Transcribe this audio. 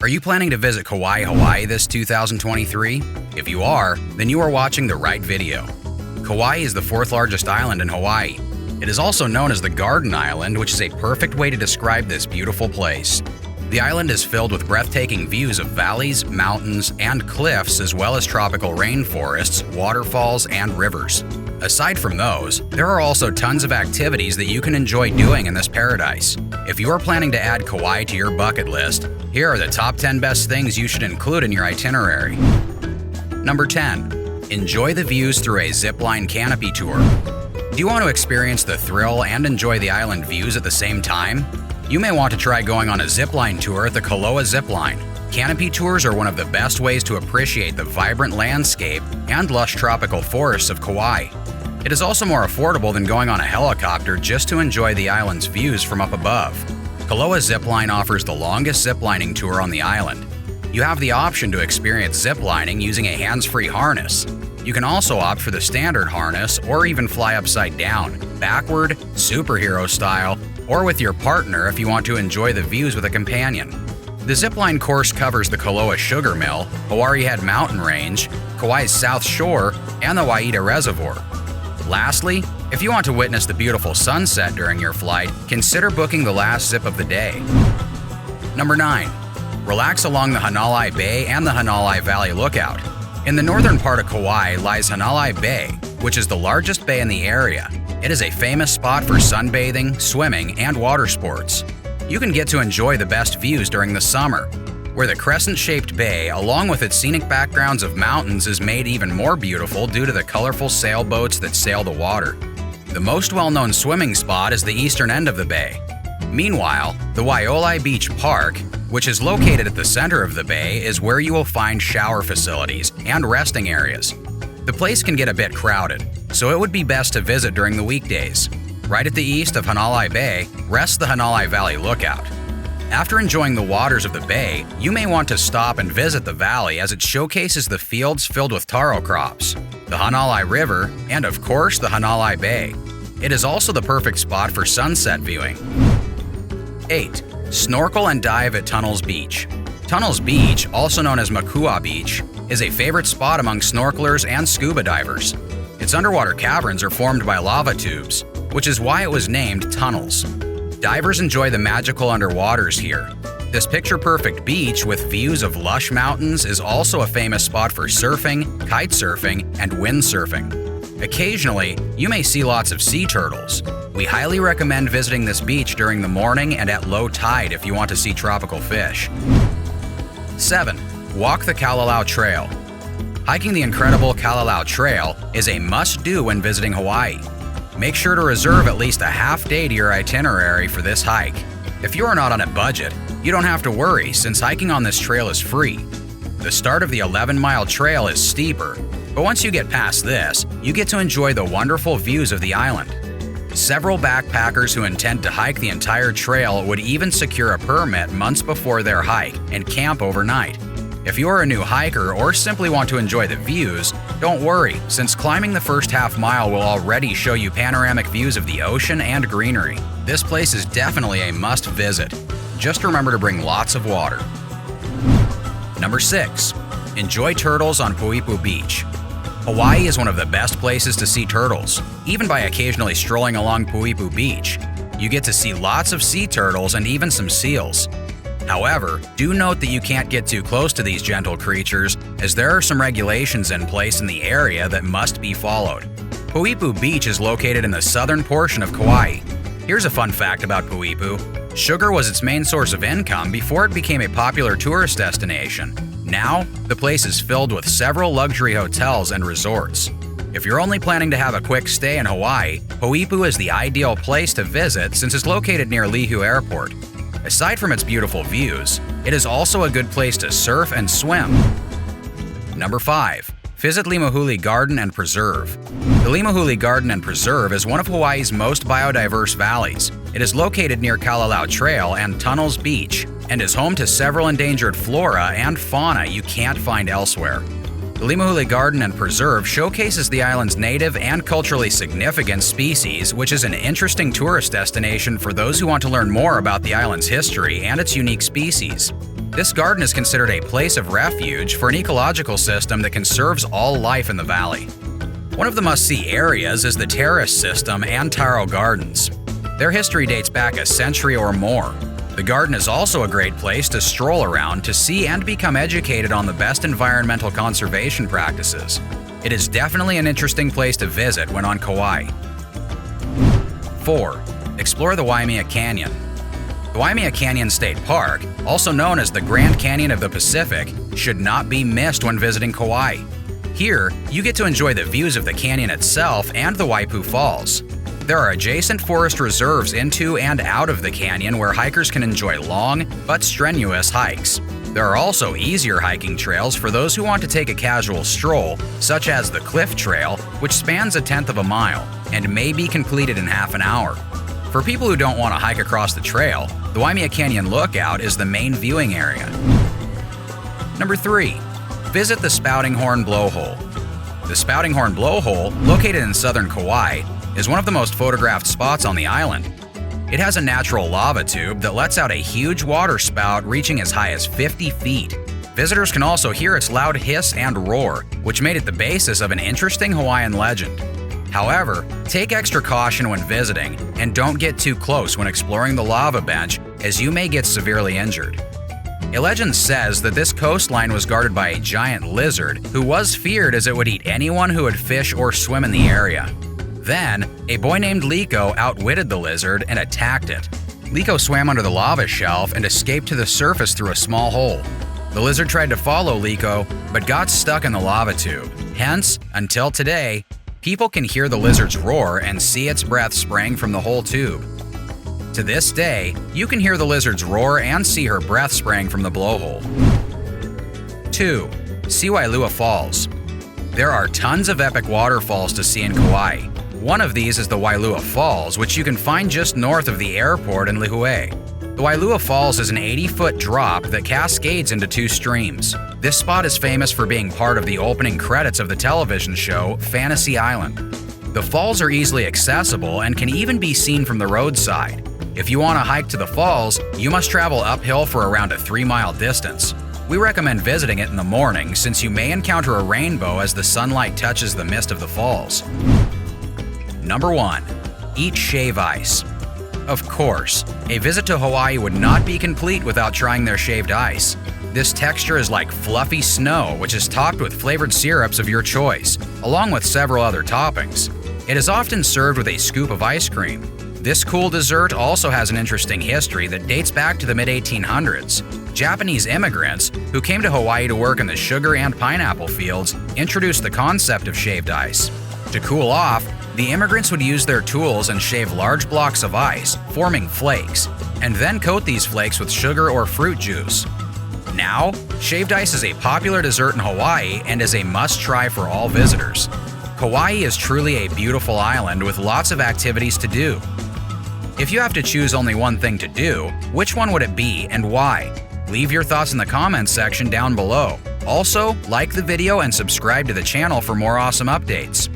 Are you planning to visit Kauai, Hawaii this 2023? If you are, then you are watching the right video. Kauai is the fourth largest island in Hawaii. It is also known as the Garden Island, which is a perfect way to describe this beautiful place. The island is filled with breathtaking views of valleys, mountains, and cliffs, as well as tropical rainforests, waterfalls, and rivers. Aside from those, there are also tons of activities that you can enjoy doing in this paradise. If you are planning to add Kauai to your bucket list, here are the top 10 best things you should include in your itinerary. Number 10. Enjoy the views through a zipline canopy tour. Do you want to experience the thrill and enjoy the island views at the same time? You may want to try going on a zipline tour at the Kalalau zipline. Canopy tours are one of the best ways to appreciate the vibrant landscape and lush tropical forests of Kauai. It is also more affordable than going on a helicopter just to enjoy the island's views from up above. Kalalau zipline offers the longest ziplining tour on the island. You have the option to experience ziplining using a hands-free harness. You can also opt for the standard harness or even fly upside down, backward, superhero style, or with your partner if you want to enjoy the views with a companion. The zipline course covers the Kalalau Sugar Mill, Hawaii Head Mountain Range, Kauai's South Shore, and the Wailua Reservoir. Lastly, if you want to witness the beautiful sunset during your flight, consider booking the last zip of the day. Number 9. Relax along the Hanalei Bay and the Hanalei Valley Lookout. In the northern part of Kauai lies Hanalei Bay, which is the largest bay in the area. It is a famous spot for sunbathing, swimming, and water sports. You can get to enjoy the best views during the summer, where the crescent-shaped bay, along with its scenic backgrounds of mountains, is made even more beautiful due to the colorful sailboats that sail the water. The most well-known swimming spot is the eastern end of the bay. Meanwhile, the Wailua Beach Park, which is located at the center of the bay, is where you will find shower facilities and resting areas. The place can get a bit crowded, so it would be best to visit during the weekdays. Right at the east of Hanalei Bay rests the Hanalei Valley Lookout. After enjoying the waters of the bay, you may want to stop and visit the valley as it showcases the fields filled with taro crops, the Hanalei River, and of course the Hanalei Bay. It is also the perfect spot for sunset viewing. 8. Snorkel and dive at Tunnels Beach. Tunnels Beach, also known as Makua Beach, is a favorite spot among snorkelers and scuba divers. Its underwater caverns are formed by lava tubes, which is why it was named Tunnels. Divers enjoy the magical underwaters here. This picture-perfect beach with views of lush mountains is also a famous spot for surfing, kite surfing, and windsurfing. Occasionally, you may see lots of sea turtles. We highly recommend visiting this beach during the morning and at low tide if you want to see tropical fish. 7. Walk the Kalalau Trail. Hiking the incredible Kalalau Trail is a must-do when visiting Hawaii. Make sure to reserve at least a half day to your itinerary for this hike. If you are not on a budget, you don't have to worry since hiking on this trail is free. The start of the 11-mile trail is steeper, but once you get past this, you get to enjoy the wonderful views of the island. Several backpackers who intend to hike the entire trail would even secure a permit months before their hike and camp overnight. If you are a new hiker or simply want to enjoy the views, don't worry, since climbing the first half mile will already show you panoramic views of the ocean and greenery. This place is definitely a must visit. Just remember to bring lots of water. Number 6. Enjoy turtles on Poipu Beach. Hawaii is one of the best places to see turtles. Even by occasionally strolling along Poipu Beach, you get to see lots of sea turtles and even some seals. However, do note that you can't get too close to these gentle creatures, as there are some regulations in place in the area that must be followed. Poipu Beach is located in the southern portion of Kauai. Here's a fun fact about Poipu. Sugar was its main source of income before it became a popular tourist destination. Now, the place is filled with several luxury hotels and resorts. If you're only planning to have a quick stay in Hawaii, Poipu is the ideal place to visit since it's located near Lihu Airport. Aside from its beautiful views, it is also a good place to surf and swim. Number 5. Visit Limahuli Garden and Preserve. The Limahuli Garden and Preserve is one of Hawaii's most biodiverse valleys. It is located near Kalalau Trail and Tunnels Beach, and is home to several endangered flora and fauna you can't find elsewhere. The Limahuli Garden and Preserve showcases the island's native and culturally significant species, which is an interesting tourist destination for those who want to learn more about the island's history and its unique species. This garden is considered a place of refuge for an ecological system that conserves all life in the valley. One of the must-see areas is the terrace system and taro gardens. Their history dates back a century or more. The garden is also a great place to stroll around to see and become educated on the best environmental conservation practices. It is definitely an interesting place to visit when on Kauai. 4. Explore the Waimea Canyon. The Waimea Canyon State Park, also known as the Grand Canyon of the Pacific, should not be missed when visiting Kauai. Here, you get to enjoy the views of the canyon itself and the Poipu Falls. There are adjacent forest reserves into and out of the canyon where hikers can enjoy long but strenuous hikes. There are also easier hiking trails for those who want to take a casual stroll, such as the Cliff Trail, which spans 1/10 of a mile and may be completed in half an hour. For people who don't want to hike across the trail, the Waimea Canyon Lookout is the main viewing area. Number 3. Visit the Spouting Horn blowhole. The Spouting Horn blowhole, located in southern Kauai, is one of the most photographed spots on the island. It has a natural lava tube that lets out a huge water spout reaching as high as 50 feet. Visitors can also hear its loud hiss and roar, which made it the basis of an interesting Hawaiian legend. However, take extra caution when visiting and don't get too close when exploring the lava bench, as you may get severely injured. A legend says that this coastline was guarded by a giant lizard who was feared as it would eat anyone who would fish or swim in the area. Then, a boy named Liko outwitted the lizard and attacked it. Liko swam under the lava shelf and escaped to the surface through a small hole. The lizard tried to follow Liko, but got stuck in the lava tube. Hence, until today, people can hear the lizard's roar and see its breath spraying from the whole tube. To this day, you can hear the lizard's roar and see her breath spraying from the blowhole. 2. See Wailua Falls. There are tons of epic waterfalls to see in Kauai. One of these is the Wailua Falls, which you can find just north of the airport in Limahuli. The Wailua Falls is an 80-foot drop that cascades into 2 streams. This spot is famous for being part of the opening credits of the television show Fantasy Island. The falls are easily accessible and can even be seen from the roadside. If you want to hike to the falls, you must travel uphill for around a 3-mile distance. We recommend visiting it in the morning since you may encounter a rainbow as the sunlight touches the mist of the falls. Number 1. Eat shave ice. Of course, a visit to Hawaii would not be complete without trying their shaved ice. This texture is like fluffy snow, which is topped with flavored syrups of your choice, along with several other toppings. It is often served with a scoop of ice cream. This cool dessert also has an interesting history that dates back to the mid-1800s. Japanese immigrants, who came to Hawaii to work in the sugar and pineapple fields, introduced the concept of shaved ice. To cool off, the immigrants would use their tools and shave large blocks of ice, forming flakes, and then coat these flakes with sugar or fruit juice. Now, shaved ice is a popular dessert in Hawaii and is a must-try for all visitors. Kauai is truly a beautiful island with lots of activities to do. If you have to choose only one thing to do, which one would it be and why? Leave your thoughts in the comments section down below. Also, like the video and subscribe to the channel for more awesome updates.